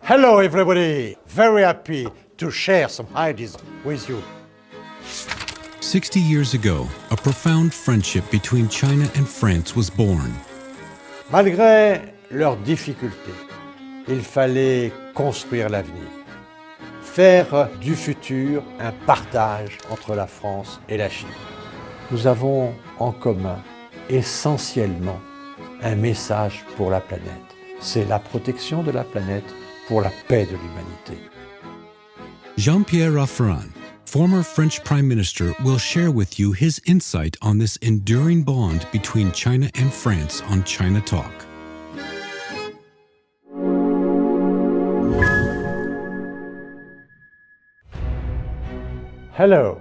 Hello everybody! Very happy to share some ideas with you. 60 years ago, a profound friendship between China and France was born. Malgré leurs difficultés, il fallait construire l'avenir, faire du futur un partage entre la France et la Chine. Nous avons en commun essentiellement un message pour la planète. C'est la protection de la planète pour la paix de l'humanité. Jean-Pierre Raffarin, former French Prime Minister, will share with you his insight on this enduring bond between China and France on China Talk. Hello!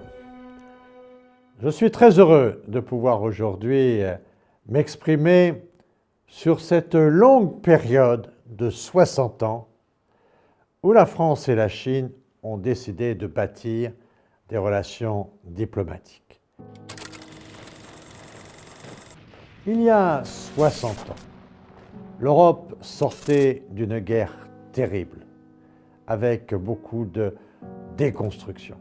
Je suis très heureux de pouvoir aujourd'hui m'exprimer sur cette longue période de 60 ans où la France et la Chine ont décidé de bâtir des relations diplomatiques. Il y a 60 ans, l'Europe sortait d'une guerre terrible, avec beaucoup de déconstruction.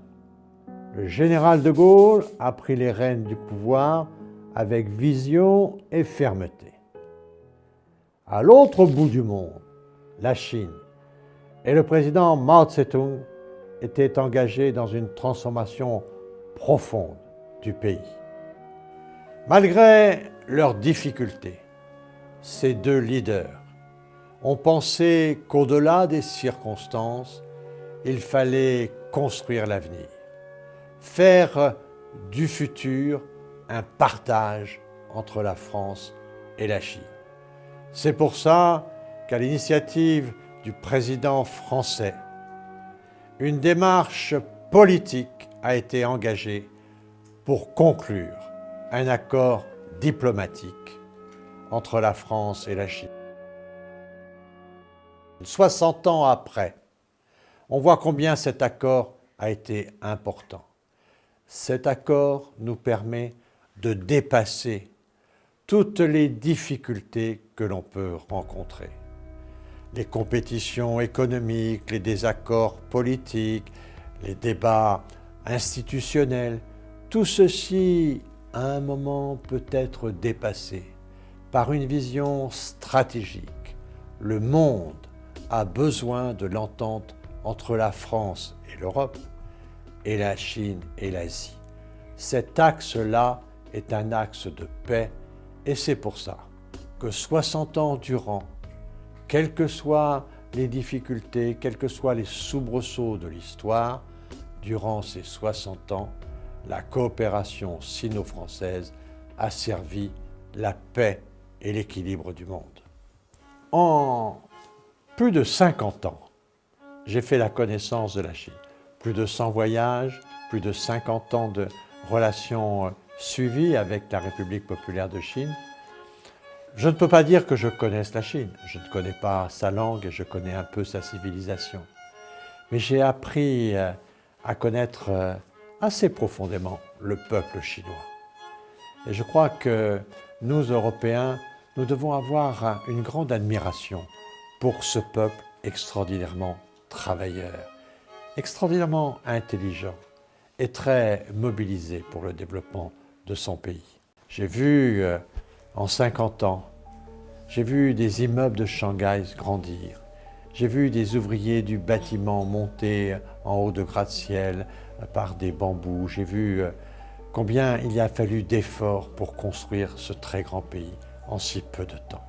Le général de Gaulle a pris les rênes du pouvoir avec vision et fermeté. À l'autre bout du monde, la Chine, et le président Mao Tse-tung étaient engagés dans une transformation profonde du pays. Malgré leurs difficultés, ces deux leaders ont pensé qu'au-delà des circonstances, il fallait construire l'avenir, faire du futur un partage entre la France et la Chine. C'est pour ça qu'à l'initiative du président français, une démarche politique a été engagée pour conclure un accord diplomatique entre la France et la Chine. 60 ans après, on voit combien cet accord a été important. Cet accord nous permet de dépasser toutes les difficultés que l'on peut rencontrer. Les compétitions économiques, les désaccords politiques, les débats institutionnels, tout ceci, à un moment, peut être dépassé par une vision stratégique. Le monde a besoin de l'entente entre la France et l'Europe, et la Chine et l'Asie. Cet axe-là est un axe de paix, et c'est pour ça que 60 ans durant, quelles que soient les difficultés, quels que soient les soubresauts de l'histoire, durant ces 60 ans, la coopération sino-française a servi la paix et l'équilibre du monde. En plus de 50 ans, j'ai fait la connaissance de la Chine. Plus de 100 voyages, plus de 50 ans de relations suivies avec la République populaire de Chine. Je ne peux pas dire que je connaisse la Chine. Je ne connais pas sa langue et je connais un peu sa civilisation. Mais j'ai appris à connaître assez profondément le peuple chinois. Et je crois que nous, Européens, nous devons avoir une grande admiration pour ce peuple extraordinairement travailleur, extraordinairement intelligent et très mobilisé pour le développement de son pays. J'ai vu en 50 ans, j'ai vu des immeubles de Shanghai grandir. J'ai vu des ouvriers du bâtiment monter en haut de gratte-ciel par des bambous. J'ai vu combien il a fallu d'efforts pour construire ce très grand pays en si peu de temps.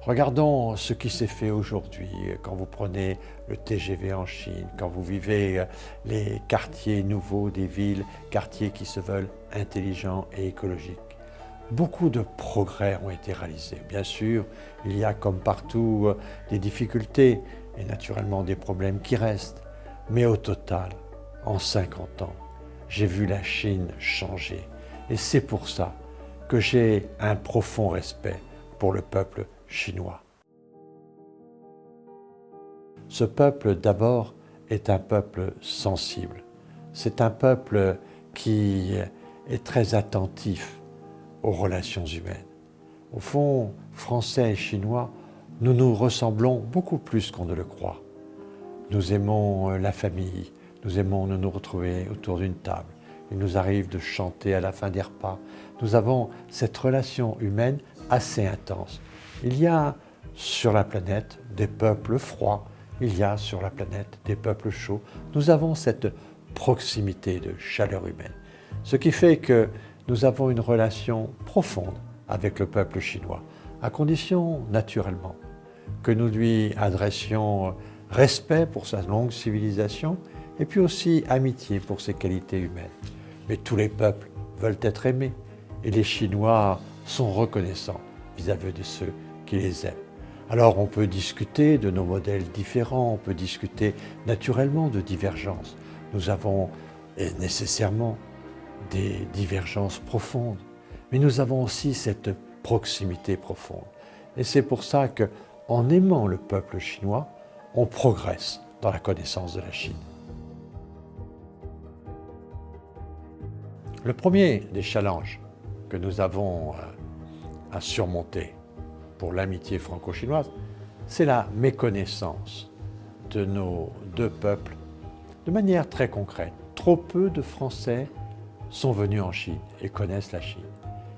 Regardons ce qui s'est fait aujourd'hui quand vous prenez le TGV en Chine, quand vous vivez les quartiers nouveaux des villes, quartiers qui se veulent intelligents et écologiques. Beaucoup de progrès ont été réalisés. Bien sûr, il y a comme partout des difficultés et naturellement des problèmes qui restent. Mais au total, en 50 ans, j'ai vu la Chine changer. Et c'est pour ça que j'ai un profond respect pour le peuple chinois. Ce peuple, d'abord, est un peuple sensible. C'est un peuple qui est très attentif aux relations humaines. Au fond, Français et Chinois, nous nous ressemblons beaucoup plus qu'on ne le croit. Nous aimons la famille, nous aimons nous retrouver autour d'une table. Il nous arrive de chanter à la fin des repas. Nous avons cette relation humaine assez intense. Il y a sur la planète des peuples froids, il y a sur la planète des peuples chauds. Nous avons cette proximité de chaleur humaine. Ce qui fait que nous avons une relation profonde avec le peuple chinois, à condition, naturellement, que nous lui adressions respect pour sa longue civilisation et puis aussi amitié pour ses qualités humaines. Mais tous les peuples veulent être aimés et les Chinois sont reconnaissants vis-à-vis de ceux qui les aiment. Alors on peut discuter de nos modèles différents, on peut discuter naturellement de divergences. Nous avons nécessairement des divergences profondes, mais nous avons aussi cette proximité profonde. Et c'est pour ça qu'en aimant le peuple chinois, on progresse dans la connaissance de la Chine. Le premier des challenges que nous avons à surmonter pour l'amitié franco-chinoise, c'est la méconnaissance de nos deux peuples de manière très concrète. Trop peu de Français sont venus en Chine et connaissent la Chine.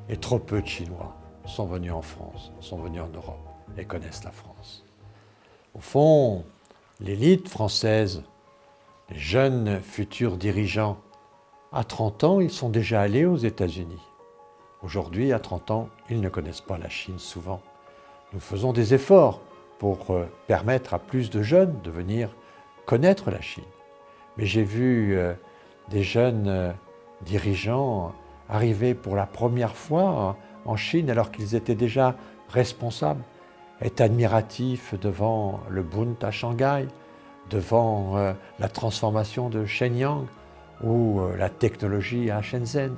Et trop peu de Chinois sont venus en France, sont venus en Europe et connaissent la France. Au fond, l'élite française, les jeunes futurs dirigeants, à 30 ans, ils sont déjà allés aux États-Unis. Aujourd'hui, à 30 ans, ils ne connaissent pas la Chine souvent. Nous faisons des efforts pour permettre à plus de jeunes de venir connaître la Chine. Mais j'ai vu des jeunes dirigeants arriver pour la première fois en Chine alors qu'ils étaient déjà responsables, être admiratifs devant le Bund à Shanghai, devant la transformation de Shenyang ou la technologie à Shenzhen.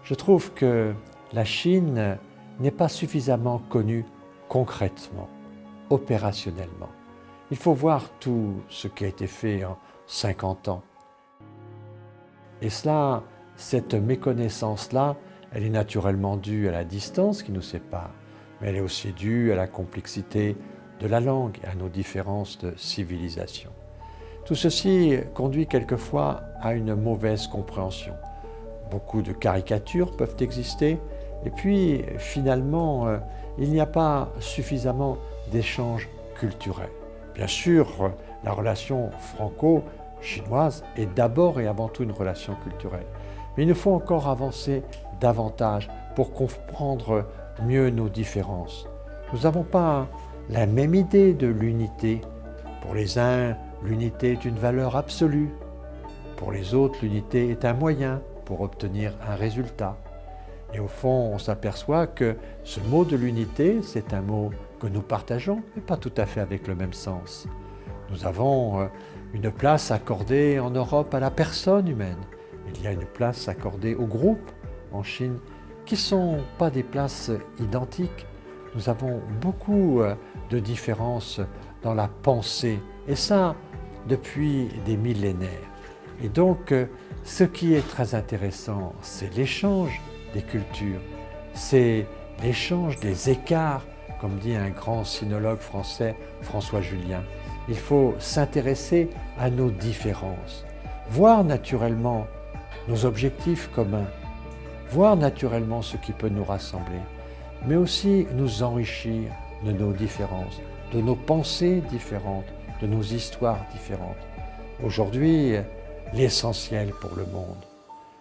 Je trouve que la Chine n'est pas suffisamment connue concrètement, opérationnellement. Il faut voir tout ce qui a été fait en 50 ans. Et cela, cette méconnaissance-là, elle est naturellement due à la distance qui nous sépare, mais elle est aussi due à la complexité de la langue et à nos différences de civilisation. Tout ceci conduit quelquefois à une mauvaise compréhension. Beaucoup de caricatures peuvent exister, et puis finalement, il n'y a pas suffisamment d'échanges culturels. Bien sûr, la relation franco-chinoise est d'abord et avant tout une relation culturelle. Mais il nous faut encore avancer davantage pour comprendre mieux nos différences. Nous n'avons pas la même idée de l'unité. Pour les uns, l'unité est une valeur absolue. Pour les autres, l'unité est un moyen pour obtenir un résultat. Et au fond, on s'aperçoit que ce mot de l'unité, c'est un mot que nous partageons, mais pas tout à fait avec le même sens. Nous avons une place accordée en Europe à la personne humaine. Il y a une place accordée aux groupes en Chine qui ne sont pas des places identiques. Nous avons beaucoup de différences dans la pensée, et ça depuis des millénaires. Et donc, ce qui est très intéressant, c'est l'échange des cultures, c'est l'échange des écarts, comme dit un grand sinologue français, François Julien. Il faut s'intéresser à nos différences, voir naturellement nos objectifs communs, voir naturellement ce qui peut nous rassembler, mais aussi nous enrichir de nos différences, de nos pensées différentes, de nos histoires différentes. Aujourd'hui, l'essentiel pour le monde,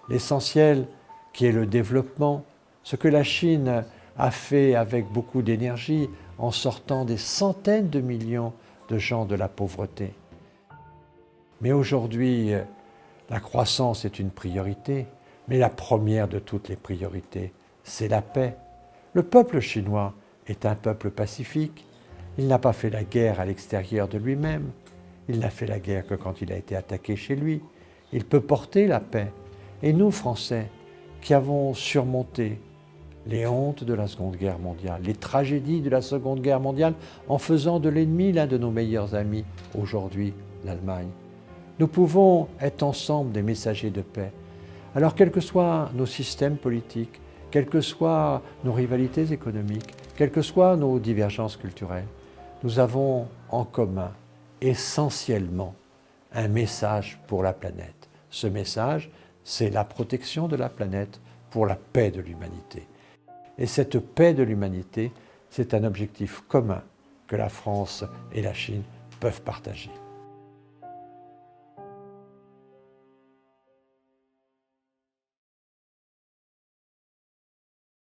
l'essentiel qui est le développement, ce que la Chine a fait avec beaucoup d'énergie en sortant des centaines de millions de gens de la pauvreté. Mais aujourd'hui, la croissance est une priorité, mais la première de toutes les priorités, c'est la paix. Le peuple chinois est un peuple pacifique. Il n'a pas fait la guerre à l'extérieur de lui-même. Il n'a fait la guerre que quand il a été attaqué chez lui. Il peut porter la paix. Et nous, Français, qui avons surmonté les hontes de la Seconde Guerre mondiale, les tragédies de la Seconde Guerre mondiale, en faisant de l'ennemi l'un de nos meilleurs amis, aujourd'hui l'Allemagne. Nous pouvons être ensemble des messagers de paix. Alors, quels que soient nos systèmes politiques, quelles que soient nos rivalités économiques, quelles que soient nos divergences culturelles, nous avons en commun essentiellement un message pour la planète. Ce message, c'est la protection de la planète pour la paix de l'humanité. Et cette paix de l'humanité, c'est un objectif commun que la France et la Chine peuvent partager.